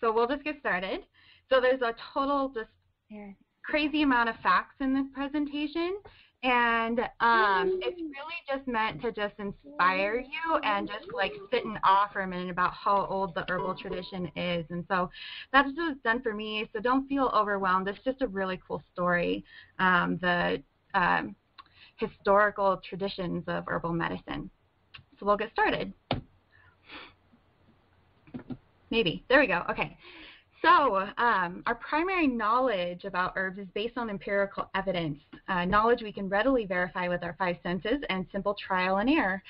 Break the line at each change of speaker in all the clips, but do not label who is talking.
So we'll just get started. So there's a total just crazy amount of facts in this presentation, and it's really just meant to just inspire you and just like sit in awe for a minute about how old the herbal tradition is. And so that's what it's done for me. So don't feel overwhelmed. It's just a really cool story, the historical traditions of herbal medicine. So we'll get started. Maybe. There we go. Okay. So our primary knowledge about herbs is based on empirical evidence, knowledge we can readily verify with our five senses and simple trial and error.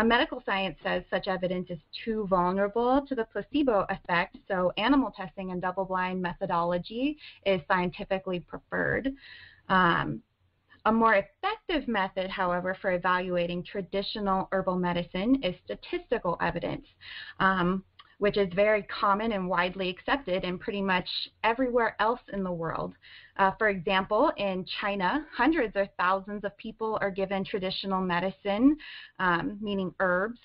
Medical science says such evidence is too vulnerable to the placebo effect, so animal testing and double-blind methodology is scientifically preferred. A more effective method, however, for evaluating traditional herbal medicine is statistical evidence, which is very common and widely accepted in pretty much everywhere else in the world. For example, in China, hundreds or thousands of people are given traditional medicine, meaning herbs,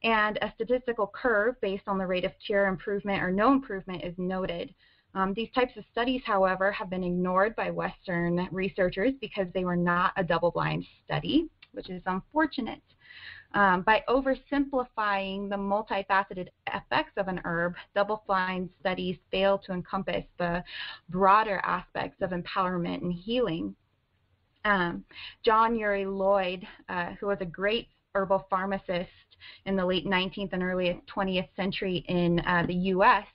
and a statistical curve based on the rate of cure, improvement, or no improvement is noted. These types of studies, however, have been ignored by Western researchers because they were not a double-blind study, which is unfortunate. By oversimplifying the multifaceted effects of an herb, double-blind studies fail to encompass the broader aspects of empowerment and healing. John Uri Lloyd, who was a great herbal pharmacist in the late 19th and early 20th century in the U.S.,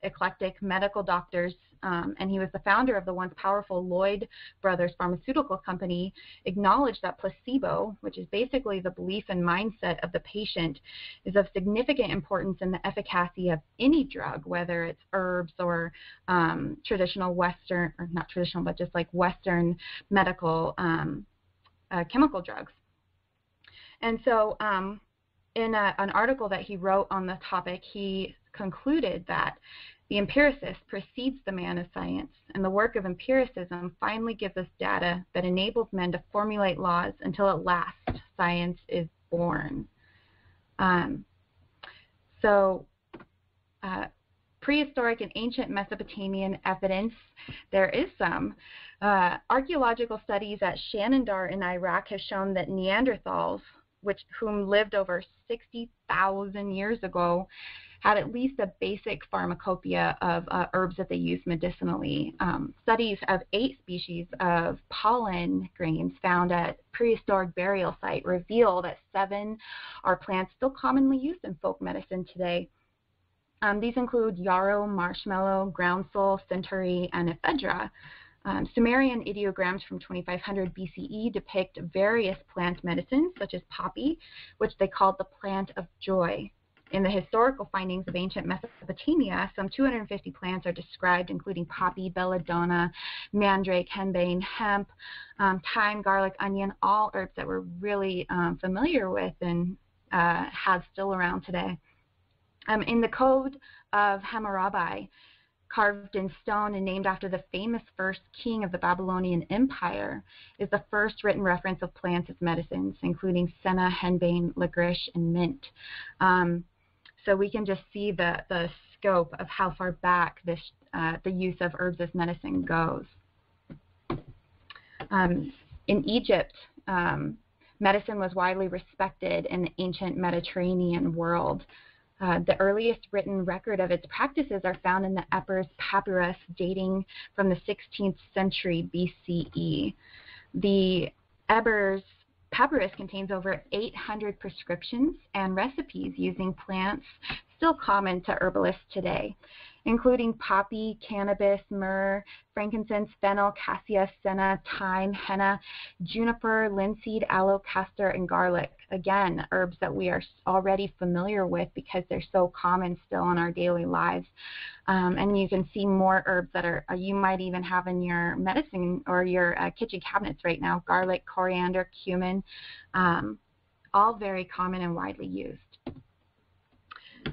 eclectic medical doctors, and he was the founder of the once powerful Lloyd Brothers pharmaceutical company, acknowledged that placebo, which is basically the belief and mindset of the patient, is of significant importance in the efficacy of any drug, whether it's herbs or traditional Western, or not traditional, but just like Western medical chemical drugs. And so in an article that he wrote on the topic, he concluded that the empiricist precedes the man of science, and the work of empiricism finally gives us data that enables men to formulate laws until at last science is born. Prehistoric and ancient Mesopotamian evidence, there is some. Archaeological studies at Shanandar in Iraq have shown that Neanderthals, whom lived over 60,000 years ago, had at least a basic pharmacopoeia of herbs that they used medicinally. Studies of 8 species of pollen grains found at prehistoric burial site reveal that 7 are plants still commonly used in folk medicine today. These include yarrow, marshmallow, groundsel, centaury, and ephedra. Sumerian ideograms from 2500 BCE depict various plant medicines, such as poppy, which they called the plant of joy. In the historical findings of ancient Mesopotamia, some 250 plants are described, including poppy, belladonna, mandrake, henbane, hemp, thyme, garlic, onion, all herbs that we're really familiar with and have still around today. In the Code of Hammurabi, carved in stone and named after the famous first king of the Babylonian Empire, is the first written reference of plants as medicines, including senna, henbane, licorice, and mint. So we can just see the scope of how far back this, the use of herbs as medicine goes. In Egypt, medicine was widely respected in the ancient Mediterranean world. The earliest written record of its practices are found in the Epirus papyrus dating from the 16th century BCE. The Epirus papyrus contains over 800 prescriptions and recipes using plants still common to herbalists today, including poppy, cannabis, myrrh, frankincense, fennel, cassia, senna, thyme, henna, juniper, linseed, aloe, castor, and garlic. Again, herbs that we are already familiar with because they're so common still in our daily lives. And you can see more herbs that are you might even have in your medicine or your kitchen cabinets right now. Garlic, coriander, cumin, all very common and widely used.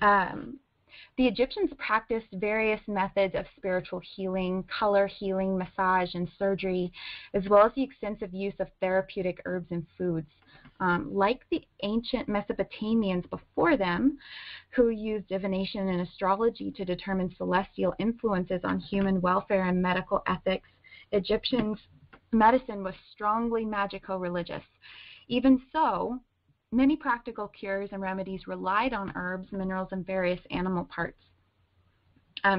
The Egyptians practiced various methods of spiritual healing, color healing, massage, and surgery, as well as the extensive use of therapeutic herbs and foods. like the ancient Mesopotamians before them, who used divination and astrology to determine celestial influences on human welfare and medical ethics, Egyptians' medicine was strongly magico-religious. Even so, many practical cures and remedies relied on herbs, minerals, and various animal parts.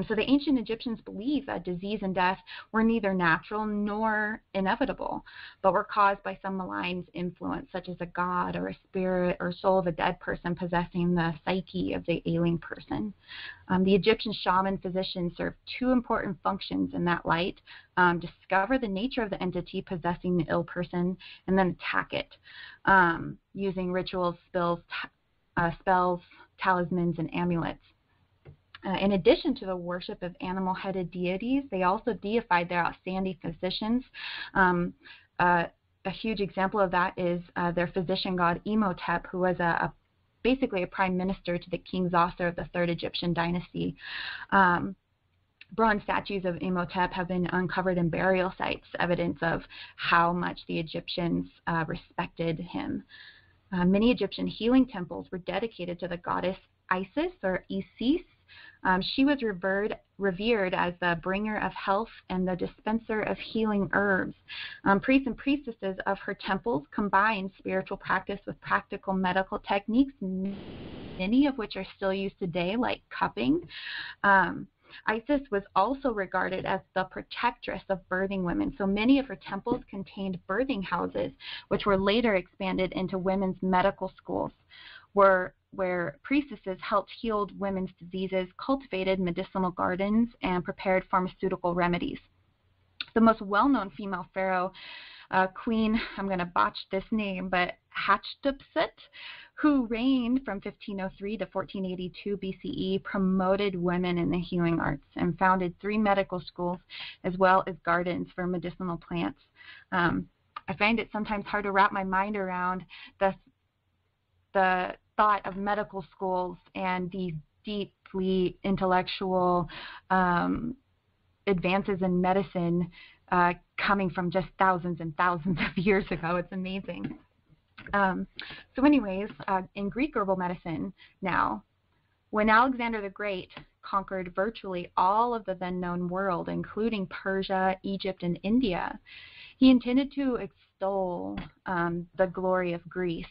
So the ancient Egyptians believed that disease and death were neither natural nor inevitable, but were caused by some malign influence, such as a god or a spirit or soul of a dead person possessing the psyche of the ailing person. The Egyptian shaman physician served two important functions in that light: discover the nature of the entity possessing the ill person, and then attack it using rituals, spells, talismans, and amulets. In addition to the worship of animal-headed deities, they also deified their outstanding physicians. A huge example of that is their physician god Imhotep, who was basically a prime minister to the King Zoser of the Third Egyptian dynasty. Bronze statues of Imhotep have been uncovered in burial sites, evidence of how much the Egyptians respected him. Many Egyptian healing temples were dedicated to the goddess Isis or Isis. She was revered as the bringer of health and the dispenser of healing herbs. Priests and priestesses of her temples combined spiritual practice with practical medical techniques, many of which are still used today, like cupping. Isis was also regarded as the protectress of birthing women, so many of her temples contained birthing houses, which were later expanded into women's medical schools, where priestesses helped heal women's diseases, cultivated medicinal gardens, and prepared pharmaceutical remedies. The most well-known female pharaoh, Queen, I'm going to botch this name, but Hatshepsut, who reigned from 1503 to 1482 BCE, promoted women in the healing arts and founded 3 medical schools as well as gardens for medicinal plants. I find it sometimes hard to wrap my mind around the thought of medical schools and these deeply intellectual advances in medicine coming from just thousands and thousands of years ago. It's amazing. So anyways, in Greek herbal medicine now, when Alexander the Great conquered virtually all of the then known world, including Persia, Egypt, and India, he intended to extol the glory of Greece.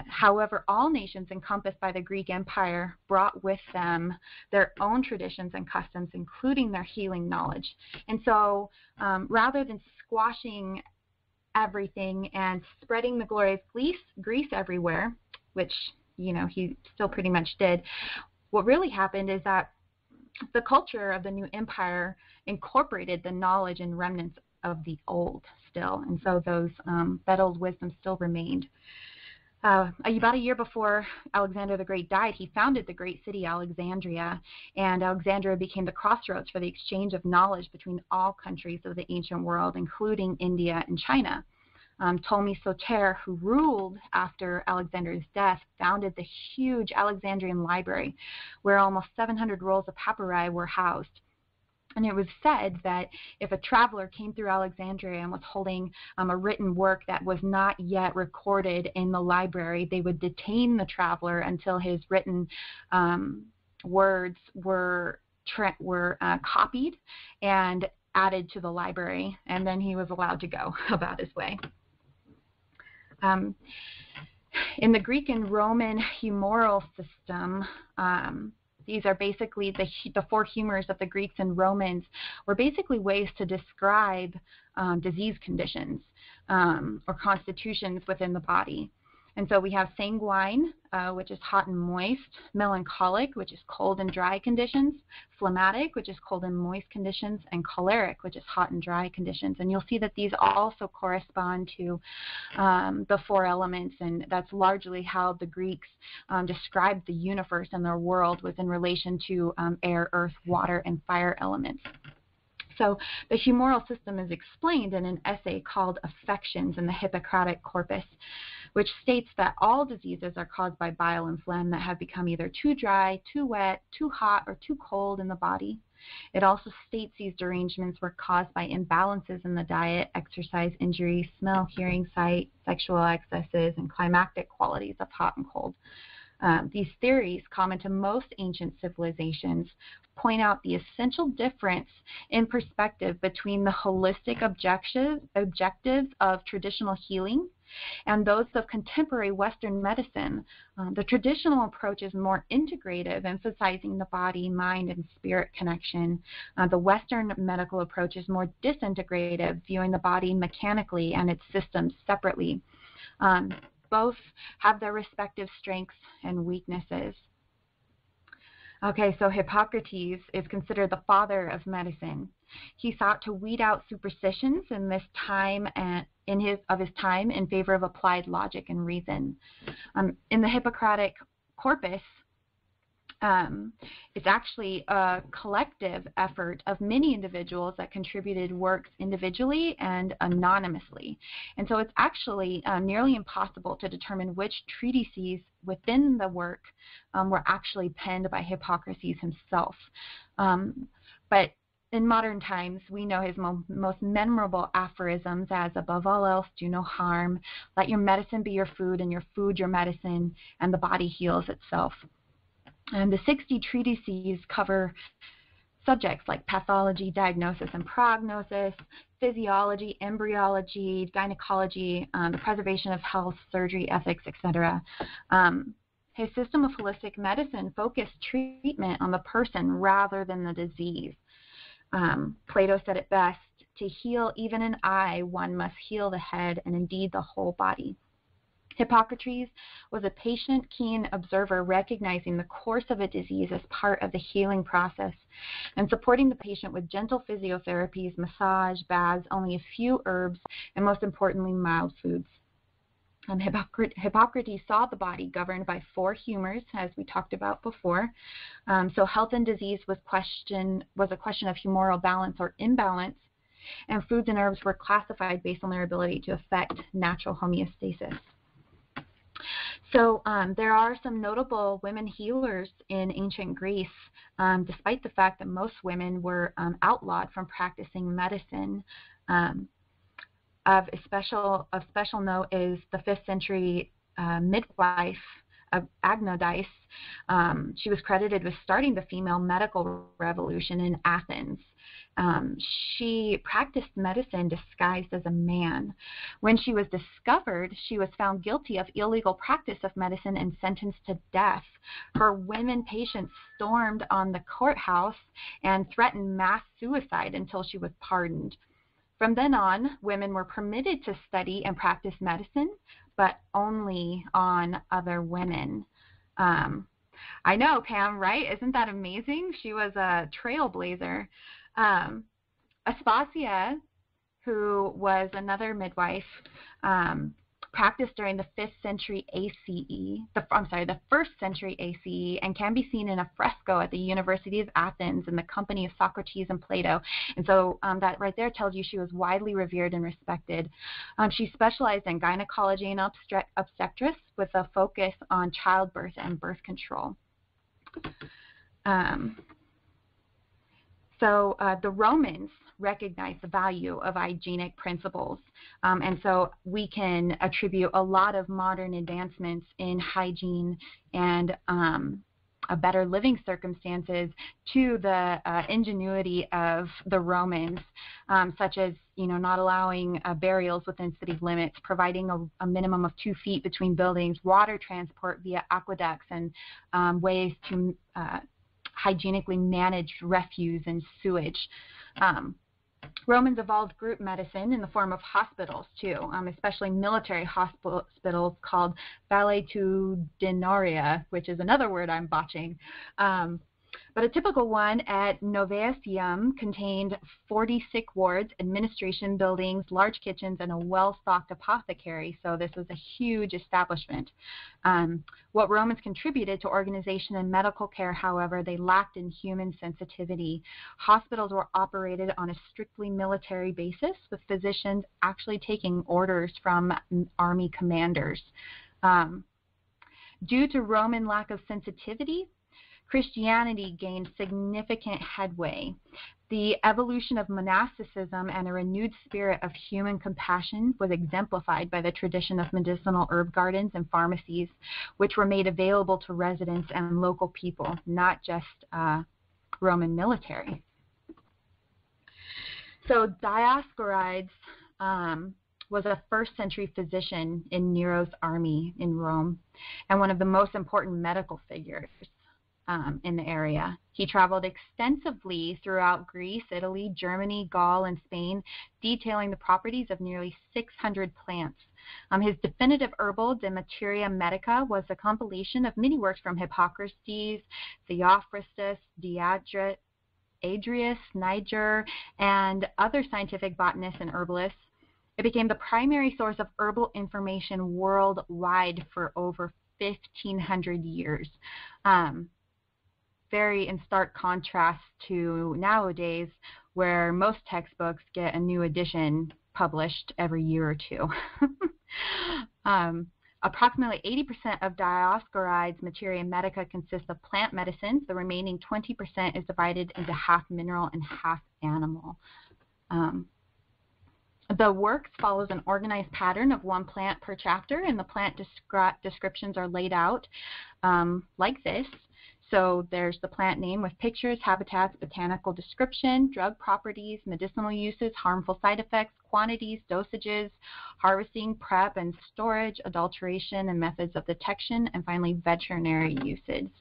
However, all nations encompassed by the Greek Empire brought with them their own traditions and customs, including their healing knowledge. And so rather than squashing everything and spreading the glory of Greece everywhere, which, you know, he still pretty much did, what really happened is that the culture of the new empire incorporated the knowledge and remnants of the old still. And so that old wisdom still remained. About a year before Alexander the Great died, he founded the great city Alexandria, and Alexandria became the crossroads for the exchange of knowledge between all countries of the ancient world, including India and China. Ptolemy Soter, who ruled after Alexander's death, founded the huge Alexandrian library, where almost 700 rolls of papyri were housed. And it was said that if a traveler came through Alexandria and was holding a written work that was not yet recorded in the library, they would detain the traveler until his written words were copied and added to the library, and then he was allowed to go about his way. In the Greek and Roman humoral system, these are basically the 4 humors of the Greeks and Romans were basically ways to describe disease conditions or constitutions within the body. And so we have sanguine, which is hot and moist, melancholic, which is cold and dry conditions, phlegmatic, which is cold and moist conditions, and choleric, which is hot and dry conditions. And you'll see that these also correspond to the 4 elements, and that's largely how the Greeks described the universe and their world was in relation to air, earth, water, and fire elements. So the humoral system is explained in an essay called Affections in the Hippocratic Corpus. which states that all diseases are caused by bile and phlegm that have become either too dry, too wet, too hot, or too cold in the body. It also states these derangements were caused by imbalances in the diet, exercise, injury, smell, hearing, sight, sexual excesses, and climactic qualities of hot and cold. These theories, common to most ancient civilizations, point out the essential difference in perspective between the holistic objectives of traditional healing and those of contemporary Western medicine. The traditional approach is more integrative, emphasizing the body, mind, and spirit connection. The Western medical approach is more disintegrative, viewing the body mechanically and its systems separately. Both have their respective strengths and weaknesses. Okay, so Hippocrates is considered the father of medicine. He sought to weed out superstitions in this time of his time in favor of applied logic and reason. In the Hippocratic corpus, it's actually a collective effort of many individuals that contributed works individually and anonymously. And so it's actually nearly impossible to determine which treatises within the work were actually penned by Hippocrates himself. But in modern times, we know his most memorable aphorisms as, above all else, do no harm, let your medicine be your food, and your food your medicine, and the body heals itself. And the 60 treatises cover subjects like pathology, diagnosis and prognosis, physiology, embryology, gynecology, the preservation of health, surgery, ethics, etc. His system of holistic medicine focused treatment on the person rather than the disease. Plato said it best, to heal even an eye, one must heal the head and indeed the whole body. Hippocrates was a patient, keen observer, recognizing the course of a disease as part of the healing process and supporting the patient with gentle physiotherapies, massage, baths, only a few herbs, and most importantly, mild foods. Hippocrates saw the body governed by 4 humors, as we talked about before. So health and disease was a question of humoral balance or imbalance, and foods and herbs were classified based on their ability to affect natural homeostasis. So there are some notable women healers in ancient Greece, despite the fact that most women were outlawed from practicing medicine. Of special note is the 5th century midwife of Agnodice. She was credited with starting the female medical revolution in Athens. She practiced medicine disguised as a man. When she was discovered, she was found guilty of illegal practice of medicine and sentenced to death. Her women patients stormed on the courthouse and threatened mass suicide until she was pardoned. From then on, women were permitted to study and practice medicine, but only on other women. I know, Pam, right? Isn't that amazing? She was a trailblazer. Aspasia, who was another midwife, practiced during the 5th century ACE, the 1st century ACE, and can be seen in a fresco at the University of Athens in the company of Socrates and Plato. And so that right there tells you she was widely revered and respected. She specialized in gynecology and obstetrics with a focus on childbirth and birth control. So the Romans recognized the value of hygienic principles, and so we can attribute a lot of modern advancements in hygiene and better living circumstances to the ingenuity of the Romans, such as not allowing burials within city limits, providing a minimum of 2 feet between buildings, water transport via aqueducts, and ways to hygienically manage refuse and sewage. Romans evolved group medicine in the form of hospitals too, especially military hospitals called valetudinaria, which is another word I'm botching. But a typical one at Novaeum contained 40 sick wards, administration buildings, large kitchens, and a well-stocked apothecary. So this was a huge establishment. What Romans contributed to organization and medical care, however, they lacked in human sensitivity. Hospitals were operated on a strictly military basis, with physicians actually taking orders from army commanders. Due to Roman lack of sensitivity, Christianity gained significant headway. The evolution of monasticism and a renewed spirit of human compassion was exemplified by the tradition of medicinal herb gardens and pharmacies, which were made available to residents and local people, not just Roman military. So Dioscorides was a first-century physician in Nero's army in Rome and one of the most important medical figures in the area. He traveled extensively throughout Greece, Italy, Germany, Gaul, and Spain, detailing the properties of nearly 600 plants. His definitive herbal De Materia Medica was a compilation of many works from Hippocrates, Theophrastus, Adrius, Niger, and other scientific botanists and herbalists. It became the primary source of herbal information worldwide for over 1,500 years. Very in stark contrast to nowadays, where most textbooks get a new edition published every year or two. Approximately 80% of Dioscorides' Materia Medica consists of plant medicines. The remaining 20% is divided into half mineral and half animal. The works follows an organized pattern of one plant per chapter, and the plant descriptions are laid out like this. So there's the plant name with pictures, habitats, botanical description, drug properties, medicinal uses, harmful side effects, quantities, dosages, harvesting, prep, and storage, adulteration, and methods of detection, and finally veterinary usage.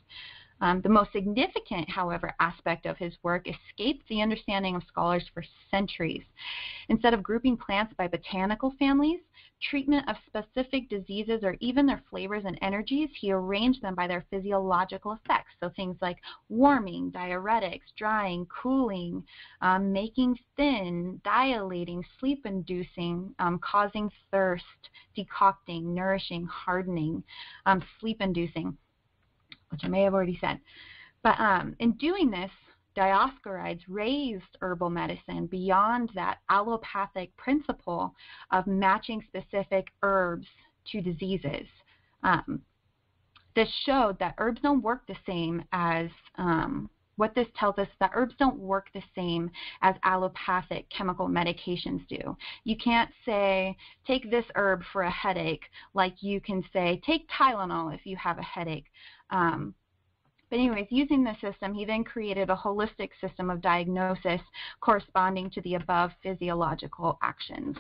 The most significant, however, aspect of his work escaped the understanding of scholars for centuries. Instead of grouping plants by botanical families, treatment of specific diseases, or even their flavors and energies, he arranged them by their physiological effects. So things like warming, diuretics, drying, cooling, making thin, dilating, sleep-inducing, causing thirst, decocting, nourishing, hardening, sleep-inducing, which I may have already said. But in doing this, Dioscorides raised herbal medicine beyond that allopathic principle of matching specific herbs to diseases. This showed that herbs don't work the same as, what this tells us, that herbs don't work the same as allopathic chemical medications do. You can't say, take this herb for a headache, like you can say, take Tylenol if you have a headache. But anyways, using this system, he then created a holistic system of diagnosis corresponding to the above physiological actions.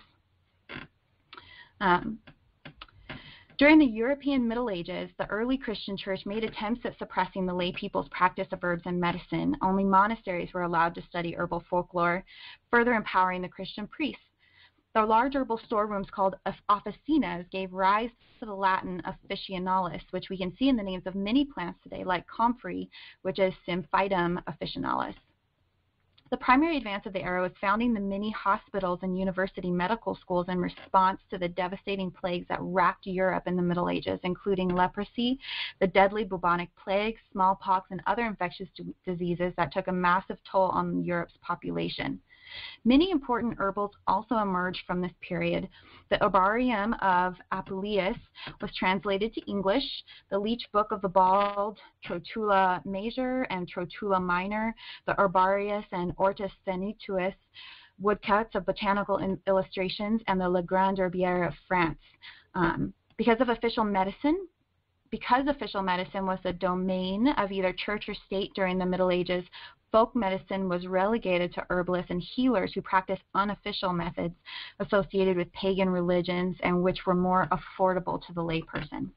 During the European Middle Ages, the early Christian church made attempts at suppressing the lay people's practice of herbs and medicine. Only monasteries were allowed to study herbal folklore, further empowering the Christian priests. The large herbal storerooms called officinas gave rise to the Latin officinalis, which we can see in the names of many plants today, like comfrey, which is Symphytum officinalis. The primary advance of the era was founding the many hospitals and university medical schools in response to the devastating plagues that racked Europe in the Middle Ages, including leprosy, the deadly bubonic plague, smallpox, and other infectious diseases that took a massive toll on Europe's population. Many important herbals also emerged from this period. The Herbarium of Apuleius was translated to English. The Leech Book of the Bald, Trotula Major and Trotula Minor, the Herbarius and Ortus Senituus, woodcuts of botanical illustrations, and the Le Grand Herbier of France. Because official medicine was the domain of either church or state during the Middle Ages, folk medicine was relegated to herbalists and healers who practiced unofficial methods associated with pagan religions and which were more affordable to the layperson.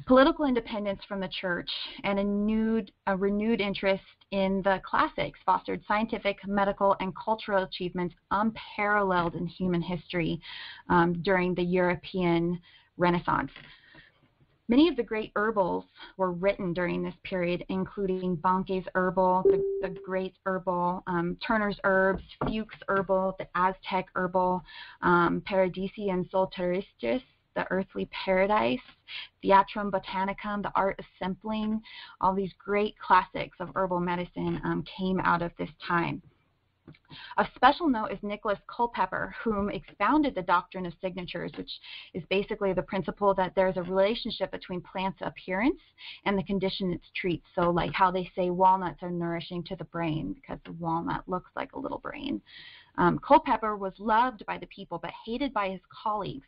Political independence from the church and a renewed interest in the classics fostered scientific, medical, and cultural achievements unparalleled in human history during the European Renaissance. Many of the great herbals were written during this period, including Banque's Herbal, the Great Herbal, Turner's Herbs, Fuchs' Herbal, the Aztec Herbal, Paradisium Solteristis, the Earthly Paradise, Theatrum Botanicum, the Art of Simpling. All these great classics of herbal medicine came out of this time. Of special note is Nicholas Culpeper, whom expounded the doctrine of signatures, which is basically the principle that there's a relationship between plants' appearance and the condition it treats. So like how they say walnuts are nourishing to the brain because the walnut looks like a little brain. Culpeper was loved by the people but hated by his colleagues.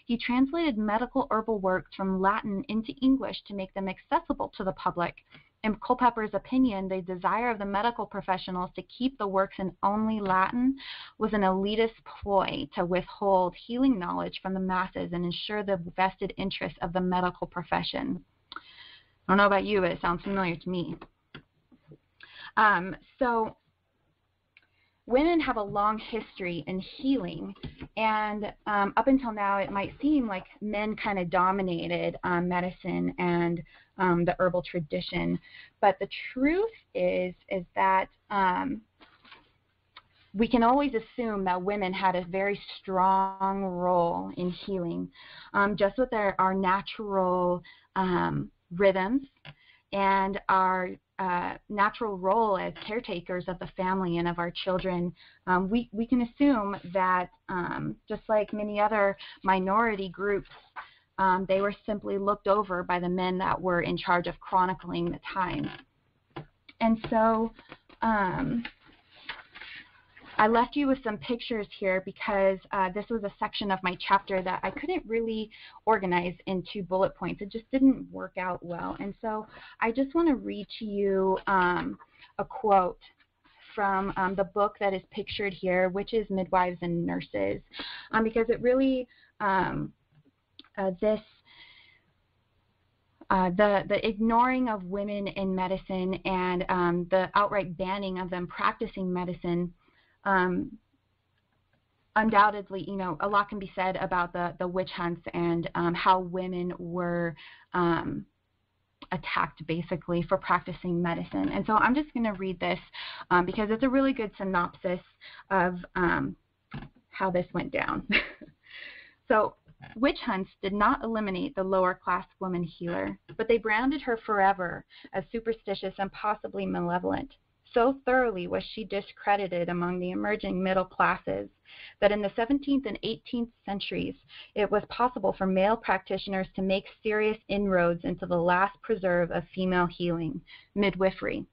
He translated medical herbal works from Latin into English to make them accessible to the public. In Culpeper's opinion, the desire of the medical professionals to keep the works in only Latin was an elitist ploy to withhold healing knowledge from the masses and ensure the vested interests of the medical profession. I don't know about you, but it sounds familiar to me. So women have a long history in healing, and up until now it might seem like men kind of dominated medicine and the herbal tradition, but the truth is that we can always assume that women had a very strong role in healing, just with our natural rhythms and our natural role as caretakers of the family and of our children. We can assume that just like many other minority groups, they were simply looked over by the men that were in charge of chronicling the times. And so I left you with some pictures here because this was a section of my chapter that I couldn't really organize into bullet points. It just didn't work out well. And so I just want to read to you a quote from the book that is pictured here, which is Midwives and Nurses, because it really, the ignoring of women in medicine and the outright banning of them practicing medicine, undoubtedly, you know, a lot can be said about the witch hunts and how women were attacked basically for practicing medicine. And so I'm just going to read this because it's a really good synopsis of how this went down. So, witch hunts did not eliminate the lower class woman healer, but they branded her forever as superstitious and possibly malevolent. So thoroughly was she discredited among the emerging middle classes that in the 17th and 18th centuries it was possible for male practitioners to make serious inroads into the last preserve of female healing, midwifery.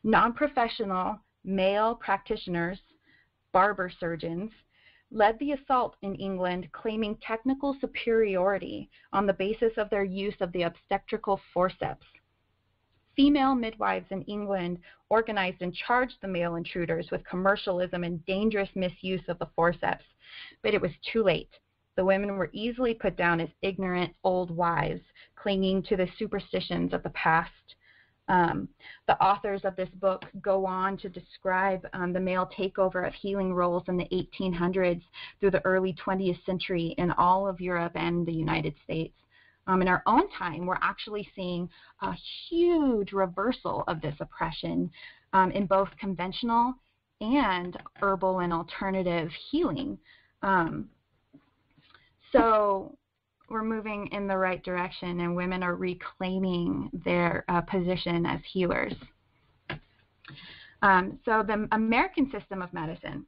Non-professional male practitioners, barber surgeons, led the assault in England, claiming technical superiority on the basis of their use of the obstetrical forceps. Female midwives in England organized and charged the male intruders with commercialism and dangerous misuse of the forceps, but it was too late. The women were easily put down as ignorant old wives, clinging to the superstitions of the past. The authors of this book go on to describe the male takeover of healing roles in the 1800s through the early 20th century in all of Europe and the United States. In our own time, we're actually seeing a huge reversal of this oppression in both conventional and herbal and alternative healing. So we're moving in the right direction, and women are reclaiming their position as healers. So the American system of medicine.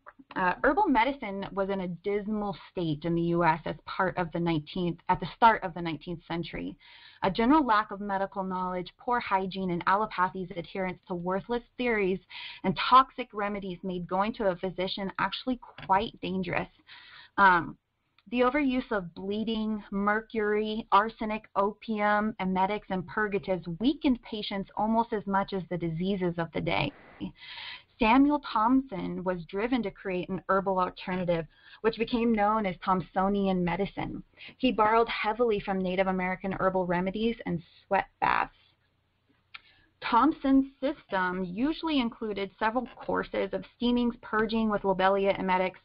Herbal medicine was in a dismal state in the U.S. at the start of the 19th century. A general lack of medical knowledge, poor hygiene, and allopathy's adherence to worthless theories and toxic remedies made going to a physician actually quite dangerous. The overuse of bleeding, mercury, arsenic, opium, emetics, and purgatives weakened patients almost as much as the diseases of the day. Samuel Thomson was driven to create an herbal alternative, which became known as Thomsonian medicine. He borrowed heavily from Native American herbal remedies and sweat baths. Thomson's system usually included several courses of steamings, purging with lobelia emetics,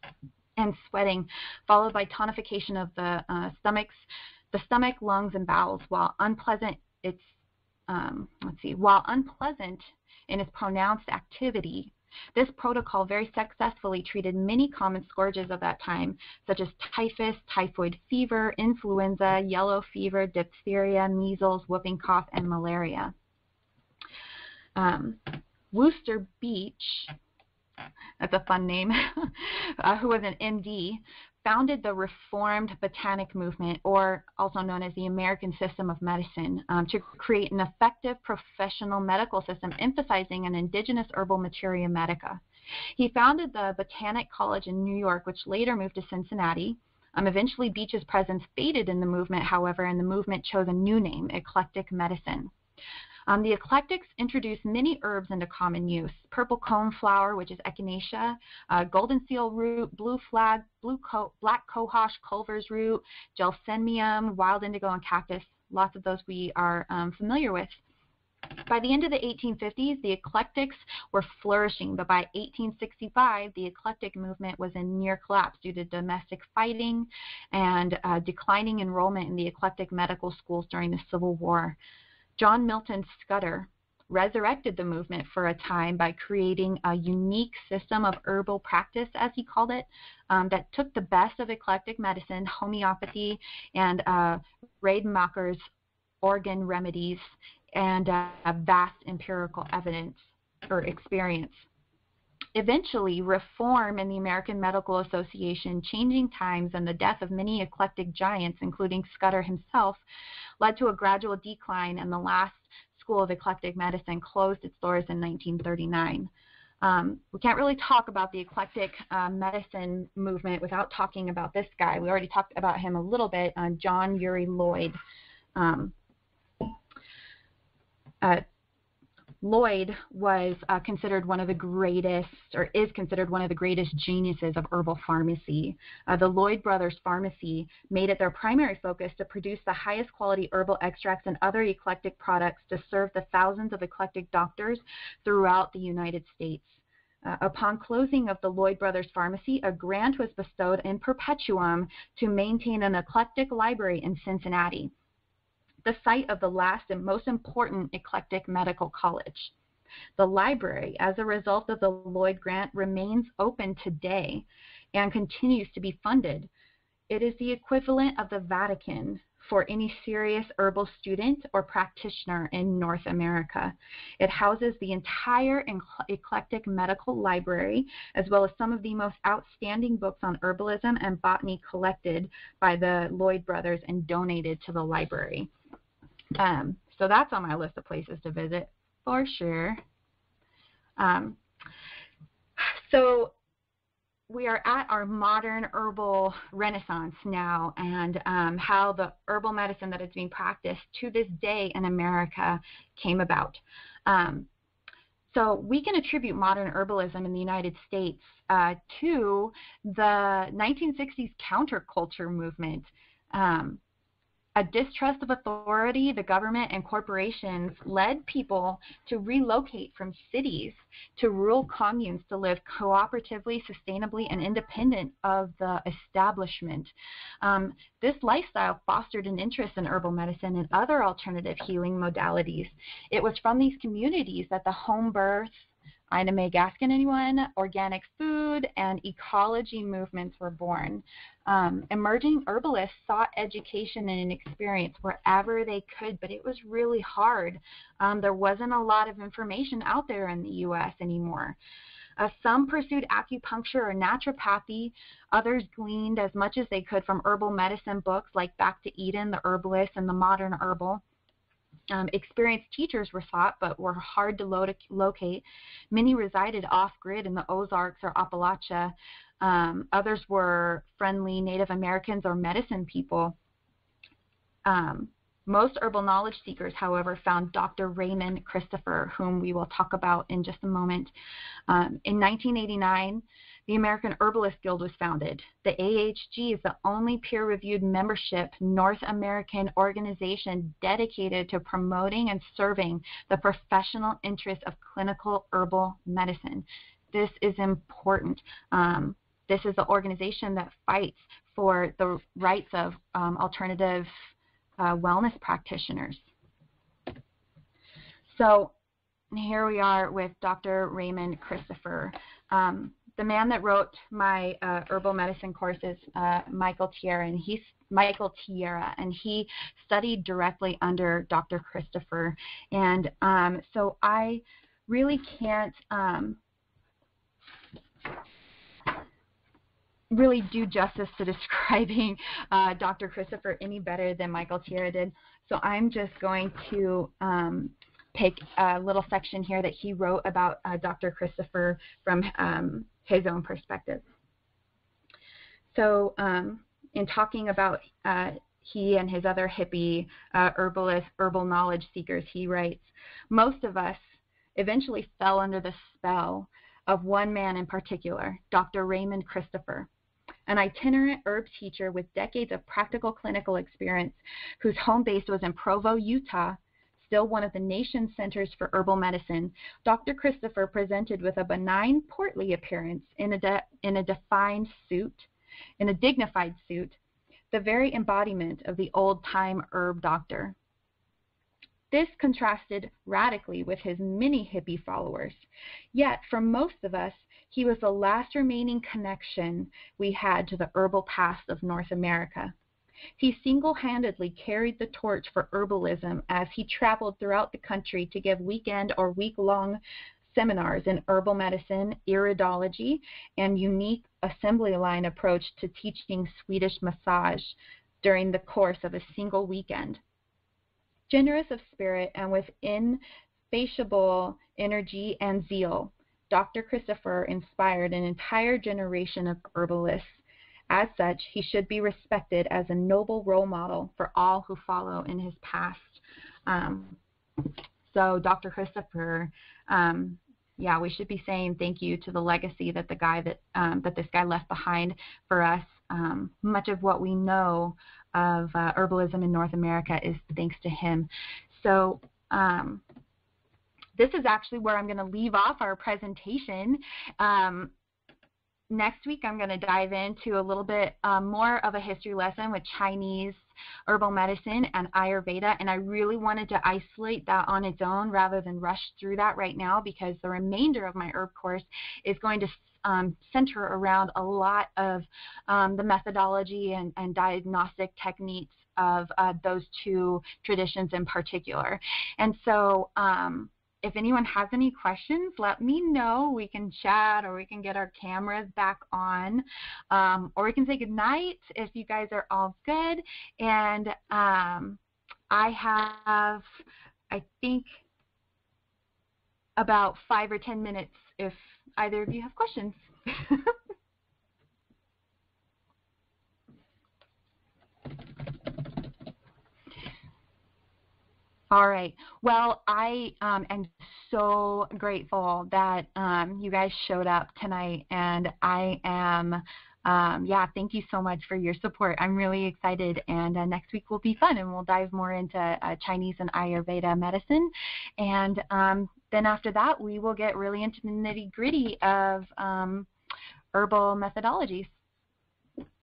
and sweating, followed by tonification of the stomachs, the stomach, lungs, and bowels. While unpleasant, while unpleasant in its pronounced activity, this protocol very successfully treated many common scourges of that time, such as typhus, typhoid fever, influenza, yellow fever, diphtheria, measles, whooping cough, and malaria. Worcester Beach, that's a fun name, who was an MD, founded the Reformed Botanic Movement, or also known as the American System of Medicine, to create an effective professional medical system emphasizing an indigenous herbal materia medica. He founded the Botanic College in New York, which later moved to Cincinnati. Eventually, Beach's presence faded in the movement, however, and the movement chose a new name, eclectic medicine. The eclectics introduced many herbs into common use. Purple coneflower, which is echinacea, golden seal root, blue flag, black cohosh, culver's root, gelsemium, wild indigo, and cactus. Lots of those we are familiar with. By the end of the 1850s, the eclectics were flourishing, but by 1865, the eclectic movement was in near collapse due to domestic fighting and declining enrollment in the eclectic medical schools during the Civil War. John Milton Scudder resurrected the movement for a time by creating a unique system of herbal practice, as he called it, that took the best of eclectic medicine, homeopathy, and Rademacher's organ remedies, and a vast empirical evidence or experience. Eventually, reform in the American Medical Association, changing times, and the death of many eclectic giants, including Scudder himself, led to a gradual decline, and the last school of eclectic medicine closed its doors in 1939. We can't really talk about the eclectic medicine movement without talking about this guy. We already talked about him a little bit, John Uri Lloyd. Lloyd was considered one of the greatest, or is considered one of the greatest geniuses of herbal pharmacy. The Lloyd Brothers Pharmacy made it their primary focus to produce the highest quality herbal extracts and other eclectic products to serve the thousands of eclectic doctors throughout the United States. Upon closing of the Lloyd Brothers Pharmacy, a grant was bestowed in perpetuum to maintain an eclectic library in Cincinnati, the site of the last and most important eclectic medical college. The library, as a result of the Lloyd grant, remains open today and continues to be funded. It is the equivalent of the Vatican for any serious herbal student or practitioner in North America. It houses the entire eclectic medical library, as well as some of the most outstanding books on herbalism and botany collected by the Lloyd brothers and donated to the library. So that's on my list of places to visit for sure. So we are at our modern herbal renaissance now, and how the herbal medicine that is being practiced to this day in America came about. So we can attribute modern herbalism in the United States to the 1960s counterculture movement. A distrust of authority, the government, and corporations led people to relocate from cities to rural communes to live cooperatively, sustainably, and independent of the establishment. This lifestyle fostered an interest in herbal medicine and other alternative healing modalities. It was from these communities that the home birth, Ina May Gaskin, anyone? Organic food and ecology movements were born. Emerging herbalists sought education and experience wherever they could, but it was really hard. There wasn't a lot of information out there in the U.S. anymore. Some pursued acupuncture or naturopathy. Others gleaned as much as they could from herbal medicine books like Back to Eden, The Herbalist, and The Modern Herbal. Experienced teachers were sought, but were hard to locate. Many resided off-grid in the Ozarks or Appalachia. Others were friendly Native Americans or medicine people. Most herbal knowledge seekers, however, found Dr. Raymond Christopher, whom we will talk about in just a moment. In 1989, the American Herbalist Guild was founded. The AHG is the only peer-reviewed membership North American organization dedicated to promoting and serving the professional interests of clinical herbal medicine. This is important. This is the organization that fights for the rights of alternative wellness practitioners. So here we are with Dr. Raymond Christopher. The man that wrote my herbal medicine course is Michael Tierra, and he studied directly under Dr. Christopher. And so I really can't really do justice to describing Dr. Christopher any better than Michael Tierra did. So I'm just going to pick a little section here that he wrote about Dr. Christopher from his own perspective. So in talking about he and his other hippie herbal knowledge seekers, he writes, most of us eventually fell under the spell of one man in particular, Dr. Raymond Christopher, an itinerant herb teacher with decades of practical clinical experience whose home base was in Provo, Utah, still one of the nation's centers for herbal medicine. Dr. Christopher presented with a benign, portly appearance in a dignified suit, the very embodiment of the old-time herb doctor. This contrasted radically with his many hippie followers. Yet, for most of us, he was the last remaining connection we had to the herbal past of North America. He single-handedly carried the torch for herbalism as he traveled throughout the country to give weekend or week-long seminars in herbal medicine, iridology, and unique assembly line approach to teaching Swedish massage during the course of a single weekend. Generous of spirit and with insatiable energy and zeal, Dr. Christopher inspired an entire generation of herbalists. As such, he should be respected as a noble role model for all who follow in his past. So Dr. Christopher, yeah, we should be saying thank you to the legacy that that this guy left behind for us. Much of what we know of herbalism in North America is thanks to him. So this is actually where I'm going to leave off our presentation. Next week, I'm going to dive into a little bit more of a history lesson with Chinese herbal medicine and Ayurveda, and I really wanted to isolate that on its own rather than rush through that right now, because the remainder of my herb course is going to center around a lot of the methodology and diagnostic techniques of those two traditions in particular. And so if anyone has any questions, let me know. We can chat, or we can get our cameras back on, or we can say goodnight if you guys are all good. And I have, I think, about 5 or 10 minutes if either of you have questions. All right. Well, I am so grateful that you guys showed up tonight, and I am, yeah, thank you so much for your support. I'm really excited, and next week will be fun, and we'll dive more into Chinese and Ayurveda medicine. And then after that, we will get really into the nitty-gritty of herbal methodologies.